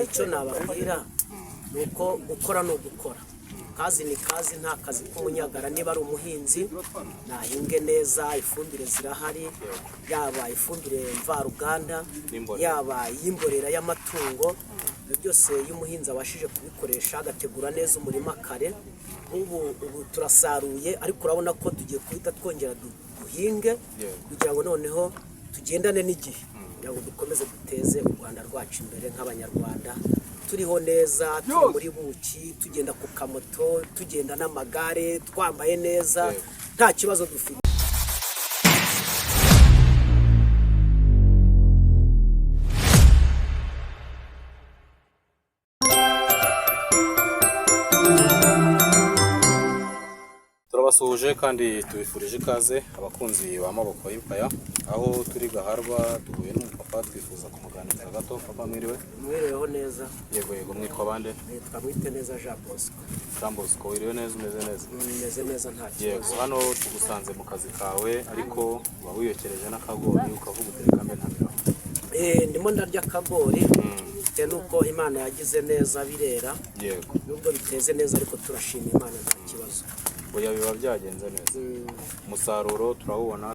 icyo nababwira ni uko gukora no gukora. Kazi ni kazi, nta kazi k'umunyagara. Niba ari umuhinzi nahinge neza, ifumbire zirahari, yaba ifumbire mvaruganda, yaba iy'imborera y'amatungo. Ibyo byose iyo umuhinzi abashije kubikoresha agategura neza umurima kare. Ubu turasaruye, ariko urabona ko tugiye kuhita twongera duhinge kugira ngo noneho tugendane n'igihe, kugira ngo dukomeze duteze u Rwanda rwacu imbere nk'abanyarwanda. Turiho neza, turi muri buki, tugenda ku kamoto, tugenda n'amagare, twambaye neza, nta kibazo dufite. Turabasuhuje kandi tubifurije ikaze abakunzi ba Maboko y'Impaya, aho turi Gaharwa duhuye n'umupapa twifuza kumuganiriza gato. Papa mwiriwe? Mwireho neza. Yego, mwitwa bande? Nitwa Mwiteneza Jean Bosco. Jean Bosco, wiriwe neza, umeze neza? Meze neza nta kibazo. Yego, hano tugusanze mu kazi kawe, ariko uba wiyokereje n'akagori ukavuga utereka mbe ntamiraho. Ndimo ndarya akagori bitewe n'uko Imana yagize neza birera. Yego. Nubwo biteze neza ariko turashima Imana nta kibazo. Oya, biba byagenze neza. Umusaruro turawubona.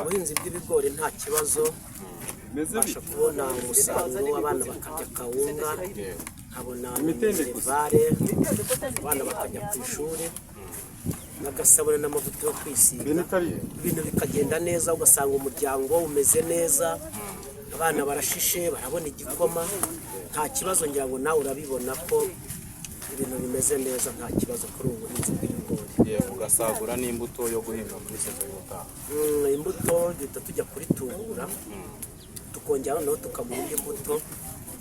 Ubuhinzi bw'ibigori nta kibazo, babasha kubona umusaruro, abana bakarya kawunga, nkabona minerivare, abana bakajya ku ishuri, n'agasabune n'amavuta yo kwisiga, ibintu bikagenda neza, ugasanga umuryango umeze neza, abana barashishe, barabona igikoma, nta kibazo. Ngira ngo nawe urabibona ko ibintu bimeze neza, nta kibazo kuri ubu buhinzi bw'ibigori. Yego, ugasagura n'imbuto yo guhinga muri sezo y'ubutaha. Imbuto duhita tujya kuritubura, tukongera noneho tukabura indi mbuto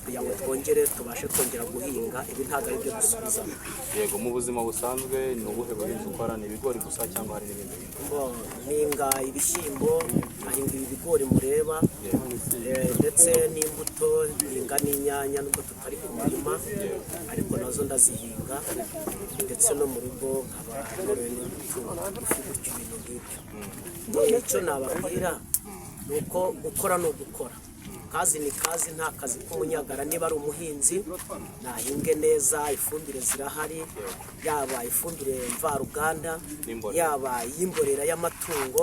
kugira ngo twongere tubashe kongera guhinga. Ibi ntabwo ari byo dusubizamo. Yego, mu buzima busanzwe ni ubuhe buhinzi ukora? Ni ibigori gusa cyangwa hari n'ibindi bintu? Mpinga ibishyimbo, ahinga ibi bigori mureba, ndetse n'imbuto, mpinga n'inyanya nubwo tutari ku murima, ariko nazo ndazihinga, ndetse no mu rugo nkaba noroye n'ibitunguru bigufi gutyo, ibintu nk'ibyo. Icyo nababwira ni uko gukora no gukora. Kazi ni kazi, nta kazi k'umunyagara. Niba ari umuhinzi nahinge neza, ifumbire zirahari, yaba ifumbire mvaruganda, yaba iy'imborera y'amatungo.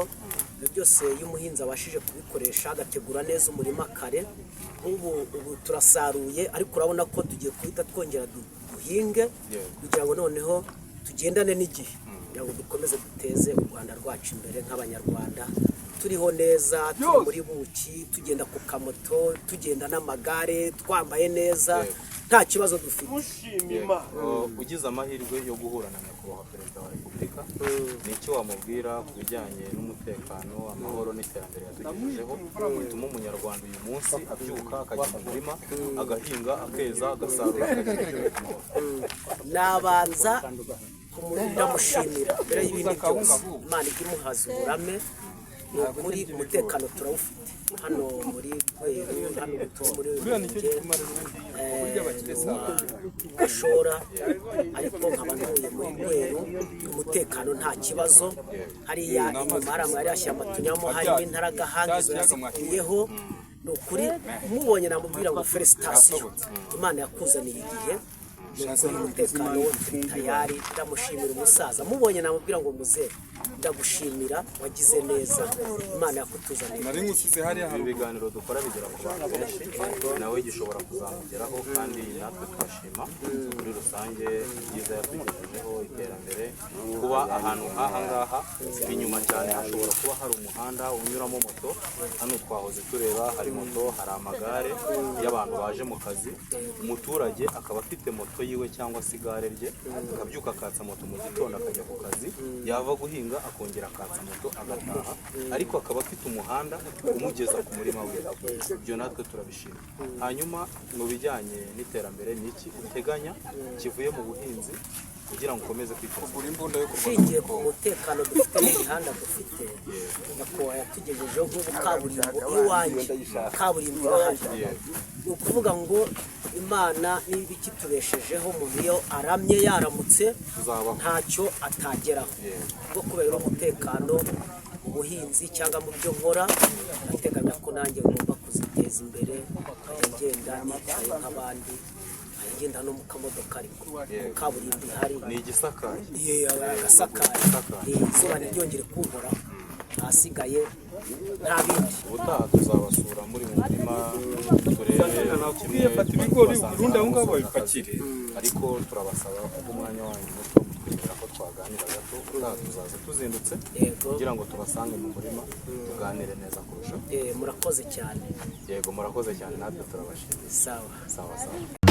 Ibyo byose iyo umuhinzi abashije kubikoresha agategura neza umurima kare. Ubu turasaruye, ariko urabona ko tugiye kuhita twongera duhinge kugira ngo noneho tugendane n'igihe, kugira ngo dukomeze duteze u Rwanda rwacu imbere nk'abanyarwanda. Turiho neza, turi muri buki, tugenda ku kamoto, tugenda n'amagare, twambaye neza, nta kibazo dufite. Ugize amahirwe yo guhura na nyakubahwa Perezida wa Repubulika, ni iki wamubwira ku bijyanye n'umutekano, amahoro n'iterambere yatugejejeho, bituma umunyarwanda uyu munsi abyuka akajya mu murima, agahinga, akeza, agasarura, akagira amahoro? Nabanza ndamushimira mbere y'ibindi byose. Imana ijya imuhaza uburame. Ni ukuri umutekano turawufite hano muri Rweru, hano muri Gashora, ariko nkaba ntuye muri Rweru. Umutekano nta kibazo. Hariya inyuma hari amwe ashyamba tunyamo, harimo intaragahanga, izo yazikuyeho. Ni ukuri umubonye namubwira ngo felicitasiyo, Imana yakuzaniye igihe. Umutekano we turi tayari. Ndamushimira umusaza, mubonye namubwira ngo muzehe ndagushimira, wagize neza, Imana yakutuzaniye. Ibi biganiro dukora bigera ku bantu benshi, nawe gishobora kuzamugeraho, kandi natwe turashima muri rusange ibyiza yatugejejeho, iterambere. Kuba ahantu nk'aha ngaha inyuma cyane hashobora kuba hari umuhanda unyuramo moto. Hano twahoze tureba hari moto, hari amagare y'abantu baje mu kazi. Umuturage akaba afite moto yiwe cyangwa se igare rye, akabyuka akatsa moto mu gitondo akajya ku kazi, yava guhinga akongera akatsa moto agataha, ariko akaba afite umuhanda umugeza ku murima we. Ibyo natwe turabishima. Hanyuma mu bijyanye n'iterambere, ni iki uteganya kivuye mu buhinzi kugira ngo ukomeze kwiteza ushingiye ku mutekano dufite n'imihanda dufite nyakubahwa yatugejejeho nk'ubu kaburimbo iwanjye kaburimbo irahari ni ukuvuga ngo imana niba ikitubeshejeho umuntu iyo aramye yaramutse ntacyo atageraho bwo kubera umutekano ubuhinzi cyangwa mu byo nkora ndateganya ko nanjye ngomba kuziteza imbere nkajya ngenda nicaye nk'abandi ngenda no mu kamodoka ariko kaburimbo ihari ni igisakaye agasakaye izuba ntiryongere kunkoraho ahasigaye nta bindi ubutaha tuzabasura muri mu murima turebe kimwe babipakire ariko turabasaba umwanya wanyu muto mutwemera ko twaganira gato ubutaha tuzaza tuzindutse kugira ngo tubasange mu murima tuganire neza kurushaho murakoze cyane yego murakoze cyane natwe turabashimiye sawa sawa sawa